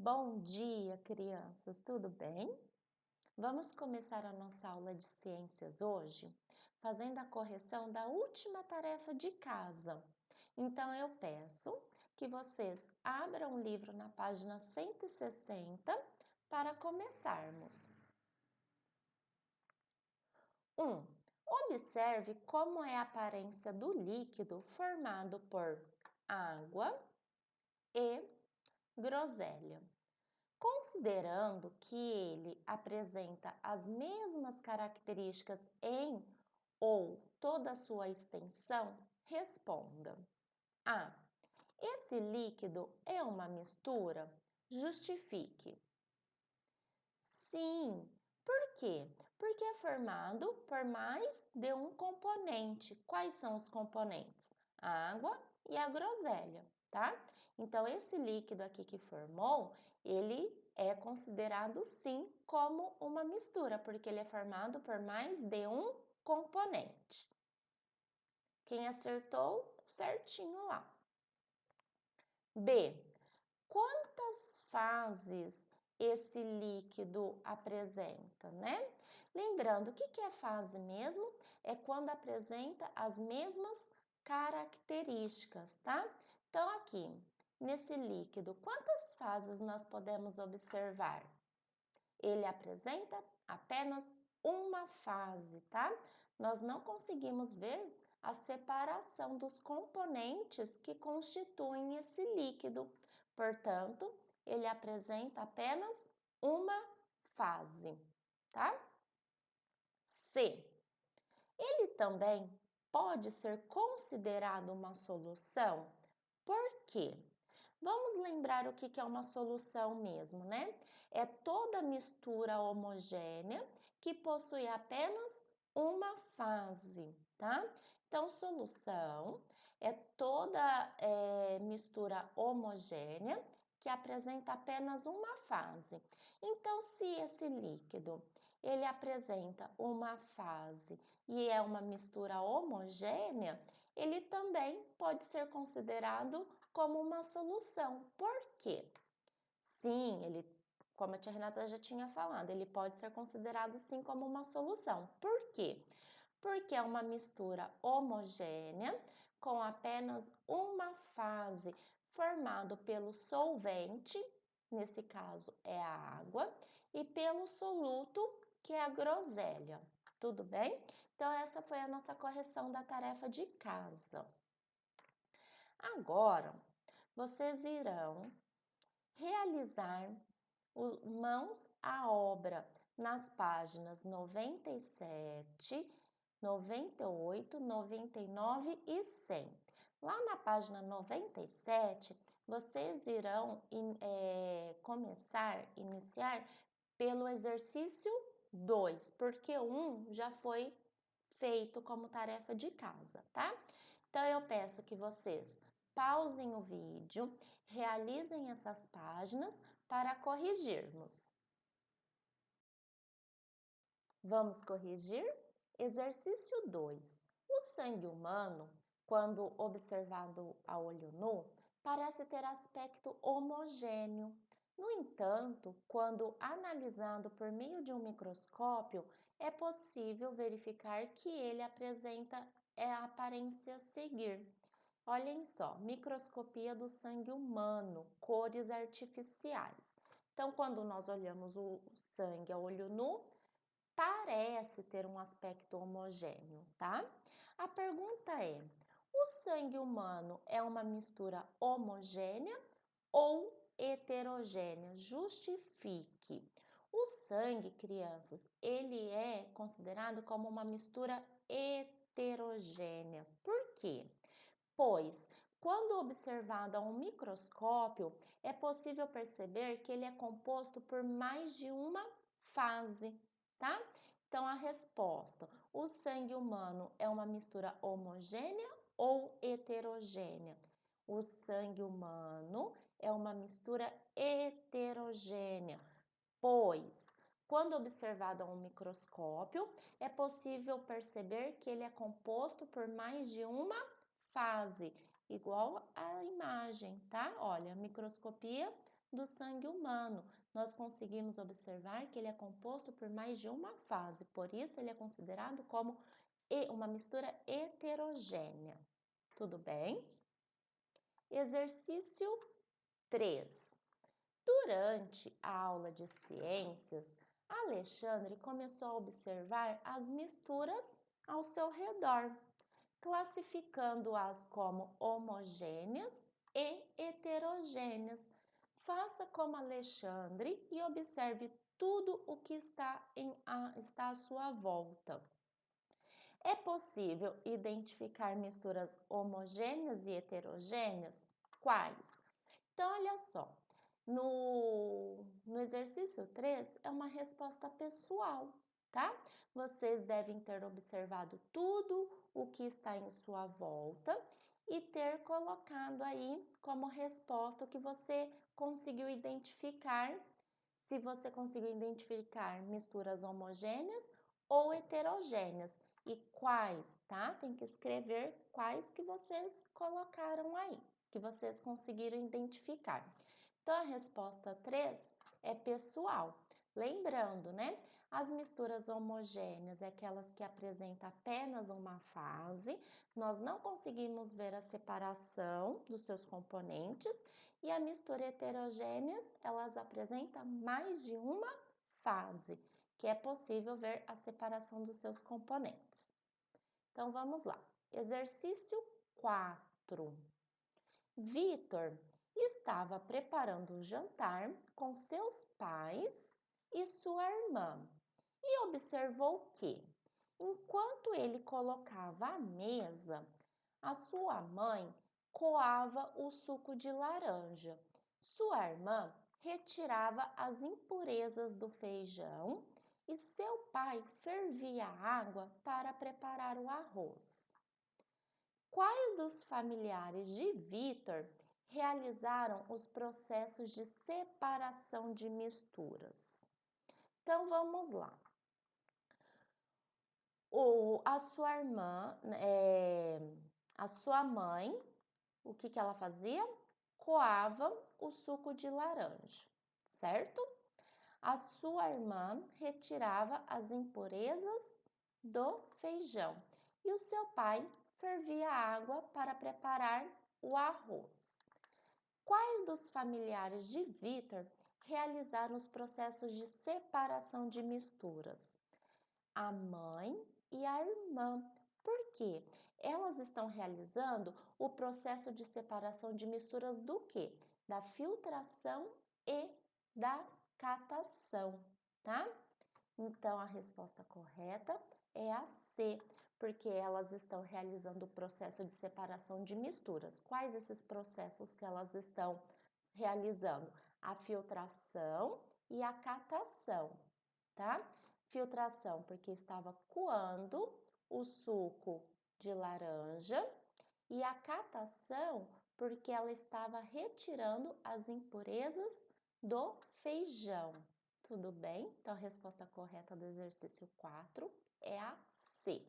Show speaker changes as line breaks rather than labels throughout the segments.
Bom dia, crianças, tudo bem? Vamos começar a nossa aula de ciências hoje, fazendo a correção da última tarefa de casa. Então, eu peço que vocês abram o livro na página 160 para começarmos. 1. Observe como é a aparência do líquido formado por água e groselha. Considerando que ele apresenta as mesmas características em ou toda a sua extensão, responda. A. Esse líquido é uma mistura? Justifique. Sim. Por quê? Porque é formado por mais de um componente. Quais são os componentes? A água e a groselha, tá? Então, esse líquido aqui que formou, ele é considerado sim como uma mistura, porque ele é formado por mais de um componente. Quem acertou, certinho lá. B. Quantas fases esse líquido apresenta, né? Lembrando, o que é fase mesmo? É quando apresenta as mesmas características, tá? Então, aqui, nesse líquido, quantas fases nós podemos observar? Ele apresenta apenas uma fase, tá? Nós não conseguimos ver a separação dos componentes que constituem esse líquido. Portanto, ele apresenta apenas uma fase, tá? C. Ele também pode ser considerado uma solução. Por quê? Vamos lembrar o que é uma solução mesmo, né? É toda mistura homogênea que possui apenas uma fase, tá? Então, solução é toda mistura homogênea que apresenta apenas uma fase. Então, se esse líquido ele apresenta uma fase e é uma mistura homogênea, ele também pode ser considerado como uma solução. Por quê? Sim, ele, como a tia Renata já tinha falado, ele pode ser considerado sim como uma solução. Por quê? Porque é uma mistura homogênea com apenas uma fase formado pelo solvente, nesse caso é a água, e pelo soluto, que é a groselha. Tudo bem? Então, essa foi a nossa correção da tarefa de casa. Agora, vocês irão realizar mãos à obra nas páginas 97, 98, 99 e 100. Lá na página 97, vocês irão iniciar pelo exercício 2, porque o 1 já foi feito como tarefa de casa, tá? Então, eu peço que vocês pausem o vídeo, realizem essas páginas para corrigirmos. Vamos corrigir? Exercício 2. O sangue humano, quando observado a olho nu, parece ter aspecto homogêneo. No entanto, quando analisado por meio de um microscópio, é possível verificar que ele apresenta a aparência a seguir. Olhem só, microscopia do sangue humano, cores artificiais. Então, quando nós olhamos o sangue a olho nu, parece ter um aspecto homogêneo, tá? A pergunta é: o sangue humano é uma mistura homogênea ou heterogênea? Justifique. O sangue, crianças, ele é considerado como uma mistura heterogênea. Por quê? Pois, quando observado a um microscópio, é possível perceber que ele é composto por mais de uma fase, tá? Então, a resposta: o sangue humano é uma mistura homogênea ou heterogênea? O sangue humano é uma mistura heterogênea, pois, quando observado a um microscópio, é possível perceber que ele é composto por mais de uma fase, igual à imagem, tá? Olha, microscopia do sangue humano. Nós conseguimos observar que ele é composto por mais de uma fase, por isso ele é considerado como uma mistura heterogênea. Tudo bem? Exercício 3. Durante a aula de ciências, Alexandre começou a observar as misturas ao seu redor, classificando-as como homogêneas e heterogêneas. Faça como Alexandre e observe tudo o que está à sua volta. É possível identificar misturas homogêneas e heterogêneas? Quais? Então, olha só, no exercício 3 é uma resposta pessoal, tá? Vocês devem ter observado tudo o que está em sua volta e ter colocado aí como resposta o que você conseguiu identificar, se você conseguiu identificar misturas homogêneas ou heterogêneas e quais, tá? Tem que escrever quais que vocês colocaram aí, que vocês conseguiram identificar. Então, a resposta 3 é pessoal. Lembrando, né? As misturas homogêneas é aquelas que apresentam apenas uma fase, nós não conseguimos ver a separação dos seus componentes, e a mistura heterogêneas, elas apresentam mais de uma fase, que é possível ver a separação dos seus componentes. Então, vamos lá. Exercício 4. Vitor estava preparando o jantar com seus pais e sua irmã e observou que, enquanto ele colocava a mesa, a sua mãe coava o suco de laranja. Sua irmã retirava as impurezas do feijão e seu pai fervia a água para preparar o arroz. Quais dos familiares de Vitor realizaram os processos de separação de misturas? Então, vamos lá. A sua irmã, a sua mãe, o que ela fazia? Coava o suco de laranja, certo? A sua irmã retirava as impurezas do feijão e o seu pai fervia água para preparar o arroz. Quais dos familiares de Vitor realizaram os processos de separação de misturas? A mãe e a irmã. Por quê? Elas estão realizando o processo de separação de misturas do quê? Da filtração e da catação, tá? Então, a resposta correta é a C, porque elas estão realizando o processo de separação de misturas. Quais esses processos que elas estão realizando? A filtração e a catação, tá? Filtração, porque estava coando o suco de laranja, e a catação, porque ela estava retirando as impurezas do feijão. Tudo bem? Então, a resposta correta do exercício 4 é a C.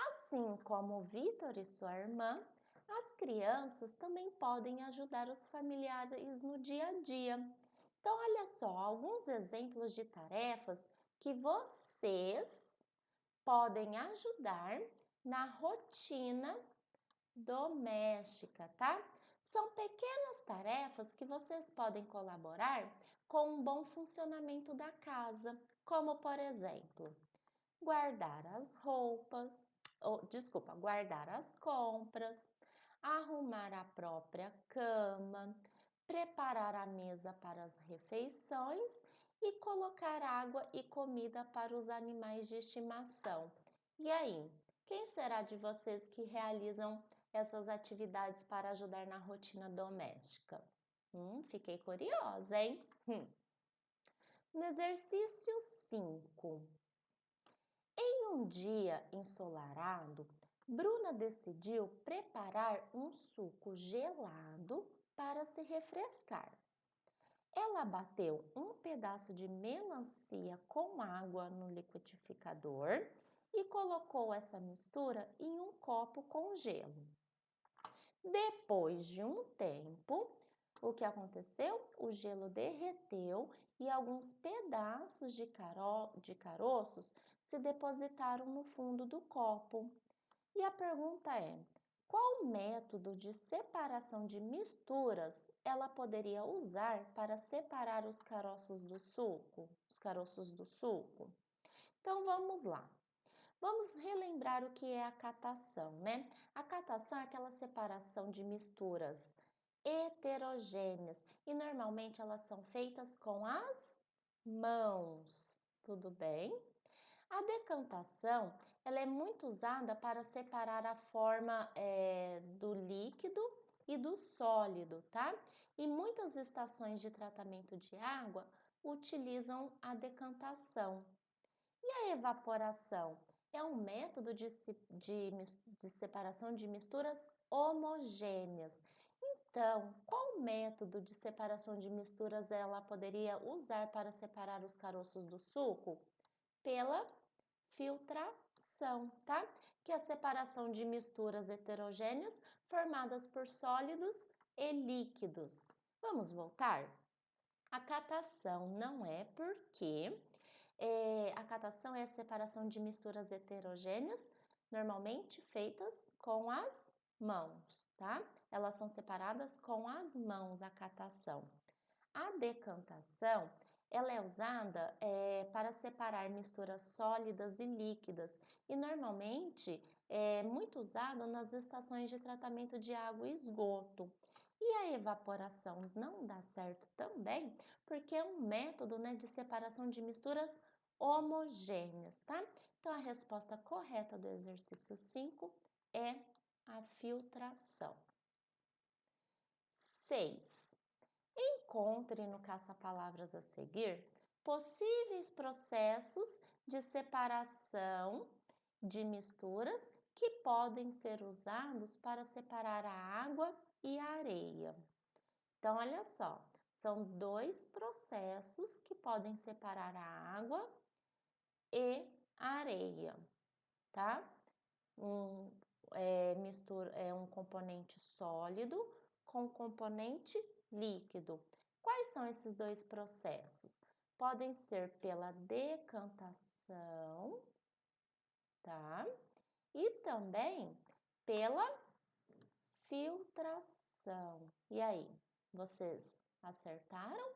Assim como Vitor e sua irmã, as crianças também podem ajudar os familiares no dia a dia. Então, olha só, alguns exemplos de tarefas que vocês podem ajudar na rotina doméstica, tá? São pequenas tarefas que vocês podem colaborar com um bom funcionamento da casa, como por exemplo, guardar as roupas, guardar as compras, arrumar a própria cama, preparar a mesa para as refeições e colocar água e comida para os animais de estimação. E aí, quem será de vocês que realizam essas atividades para ajudar na rotina doméstica? Fiquei curiosa, hein? No exercício 5. Em um dia ensolarado, Bruna decidiu preparar um suco gelado para se refrescar. Ela bateu um pedaço de melancia com água no liquidificador e colocou essa mistura em um copo com gelo. Depois de um tempo, O que aconteceu? O gelo derreteu e alguns pedaços de caroços se depositaram no fundo do copo. E a pergunta é: qual método de separação de misturas ela poderia usar para separar os caroços do suco? Os caroços do suco? Então vamos lá. Vamos relembrar o que é a catação, né? A catação é aquela separação de misturas heterogêneas e normalmente elas são feitas com as mãos, tudo bem? A decantação, ela é muito usada para separar a forma do líquido e do sólido, tá? E muitas estações de tratamento de água utilizam a decantação. E a evaporação? É um método de separação de misturas homogêneas. Então, qual método de separação de misturas ela poderia usar para separar os caroços do suco? Pela filtração, tá? Que é a separação de misturas heterogêneas formadas por sólidos e líquidos. Vamos voltar? A catação não é porque a catação é a separação de misturas heterogêneas, normalmente feitas com as mãos, tá? Elas são separadas com as mãos, a catação. A decantação, ela é usada para separar misturas sólidas e líquidas e normalmente é muito usado nas estações de tratamento de água e esgoto. E a evaporação não dá certo também, porque é um método, né, de separação de misturas homogêneas, tá? Então, a resposta correta do exercício 5 é a filtração. 6. Encontre no caça-palavras a seguir possíveis processos de separação de misturas que podem ser usados para separar a água e a areia. Então, olha só, são dois processos que podem separar a água e a areia, tá? Um componente sólido com componente líquido. Quais são esses dois processos? Podem ser pela decantação, tá? E também pela filtração. E aí, vocês acertaram?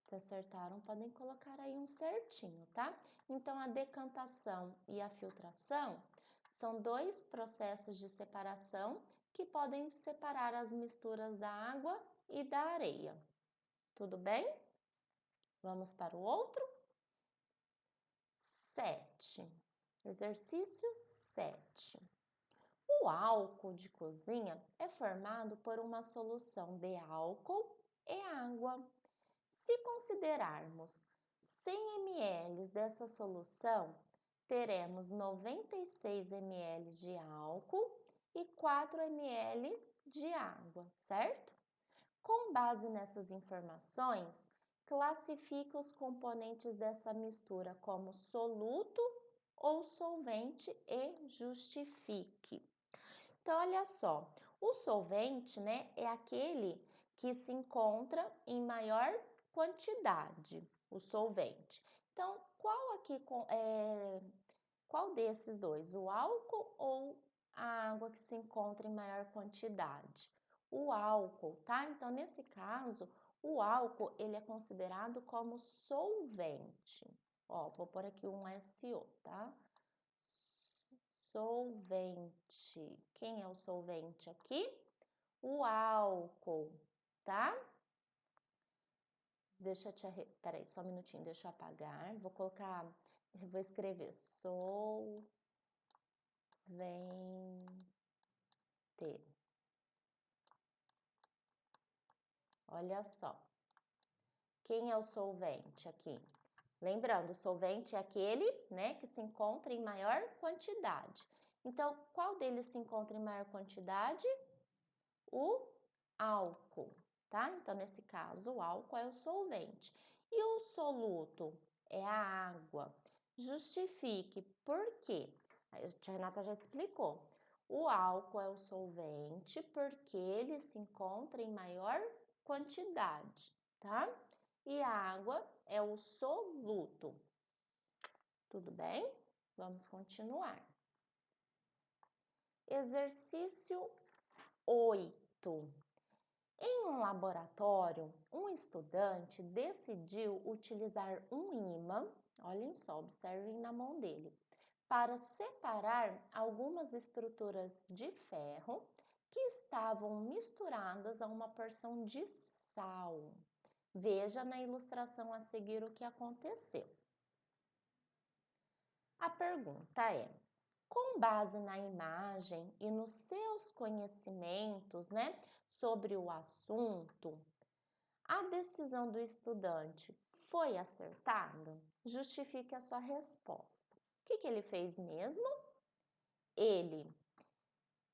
Se acertaram, podem colocar aí um certinho, tá? Então, a decantação e a filtração são dois processos de separação que podem separar as misturas da água e da areia. Tudo bem? Vamos para o outro? 7. Exercício 7. O álcool de cozinha é formado por uma solução de álcool e água. Se considerarmos 100 ml dessa solução, teremos 96 ml de álcool e 4 ml de água, certo? Com base nessas informações, classifique os componentes dessa mistura como soluto ou solvente e justifique. Então, olha só, o solvente, né, é aquele que se encontra em maior quantidade, o solvente. Então, qual desses dois, o álcool ou a água que se encontra em maior quantidade? O álcool, tá? Então, nesse caso, o álcool, ele é considerado como solvente. Ó, vou pôr aqui um SO, tá? Solvente. Quem é o solvente aqui? O álcool, tá? Peraí, só um minutinho, deixa eu apagar. Vou escrever solvente. Olha só. Quem é o solvente aqui? Lembrando, o solvente é aquele, né, que se encontra em maior quantidade. Então, qual deles se encontra em maior quantidade? O álcool, tá? Então, nesse caso, o álcool é o solvente. E o soluto é a água. Justifique por quê? A tia Renata já explicou. O álcool é o solvente porque ele se encontra em maior quantidade, tá? E a água é o soluto. Tudo bem? Vamos continuar. Exercício 8. Em um laboratório, um estudante decidiu utilizar um ímã, olhem só, observem na mão dele, para separar algumas estruturas de ferro que estavam misturadas a uma porção de sal. Veja na ilustração a seguir o que aconteceu. A pergunta é: com base na imagem e nos seus conhecimentos, sobre o assunto, a decisão do estudante foi acertada? Justifique a sua resposta. O que ele fez mesmo? Ele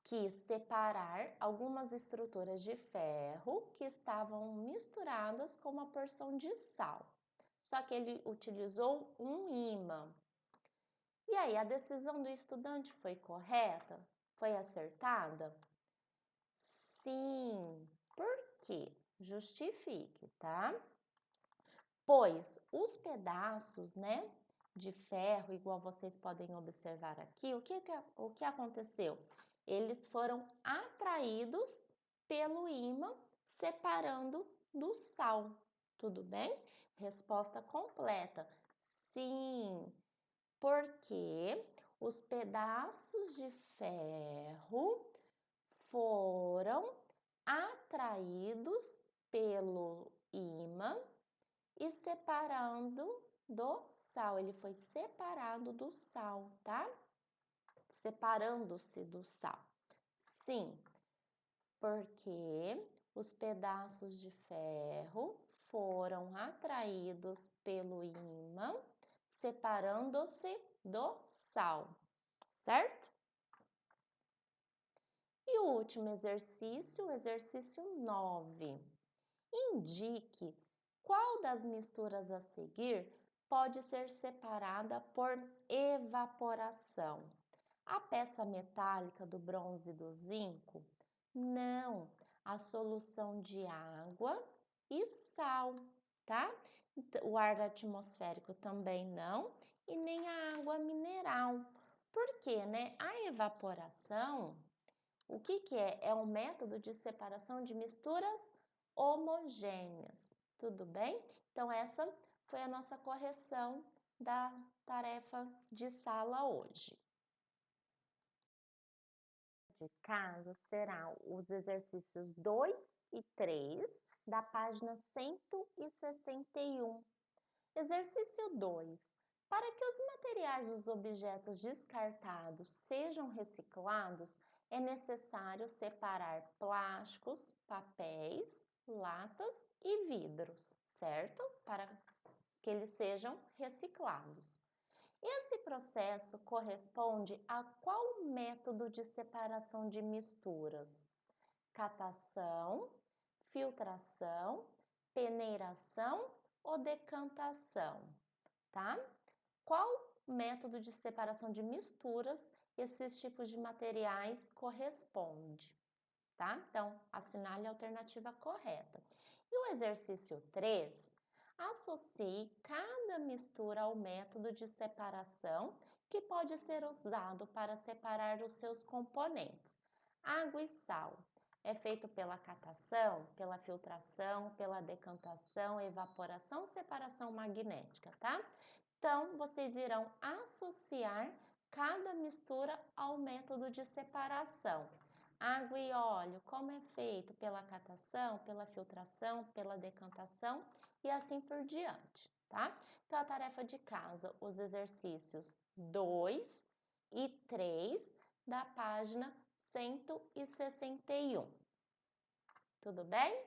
quis separar algumas estruturas de ferro que estavam misturadas com uma porção de sal. Só que ele utilizou um ímã. E aí, a decisão do estudante foi correta? Foi acertada? Sim. Por quê? Justifique, tá? Pois os pedaços, de ferro, igual vocês podem observar aqui, o que aconteceu? Eles foram atraídos pelo ímã, separando do sal. Tudo bem? Resposta completa. Sim, porque os pedaços de ferro foram atraídos pelo ímã e separando do sal. Ele foi separado do sal, tá? Separando-se do sal. Sim, porque os pedaços de ferro foram atraídos pelo ímã, separando-se do sal, certo? E o último exercício, o exercício 9. Indique qual das misturas a seguir pode ser separada por evaporação. A peça metálica do bronze e do zinco? Não, a solução de água e sal, tá? O ar atmosférico também não, e nem a água mineral. Por quê, A evaporação, o que é? É um método de separação de misturas homogêneas. Tudo bem? Então, essa foi a nossa correção da tarefa de sala hoje. De casa serão os exercícios 2 e 3 da página 161. Exercício 2. Para que os materiais dos objetos descartados sejam reciclados, é necessário separar plásticos, papéis, latas e vidros, certo? Para que eles sejam reciclados. Esse processo corresponde a qual método de separação de misturas? Catação, filtração, peneiração ou decantação, tá? Qual método de separação de misturas esses tipos de materiais corresponde, tá? Então, assinale a alternativa correta. E o exercício 3, associe cada mistura ao método de separação que pode ser usado para separar os seus componentes. Água e sal. É feito pela catação, pela filtração, pela decantação, evaporação, separação magnética, tá? Então, vocês irão associar cada mistura ao método de separação. Água e óleo, como é feito? Pela catação, pela filtração, pela decantação e assim por diante, tá? Então, a tarefa de casa, os exercícios 2 e 3 da página 161. Tudo bem?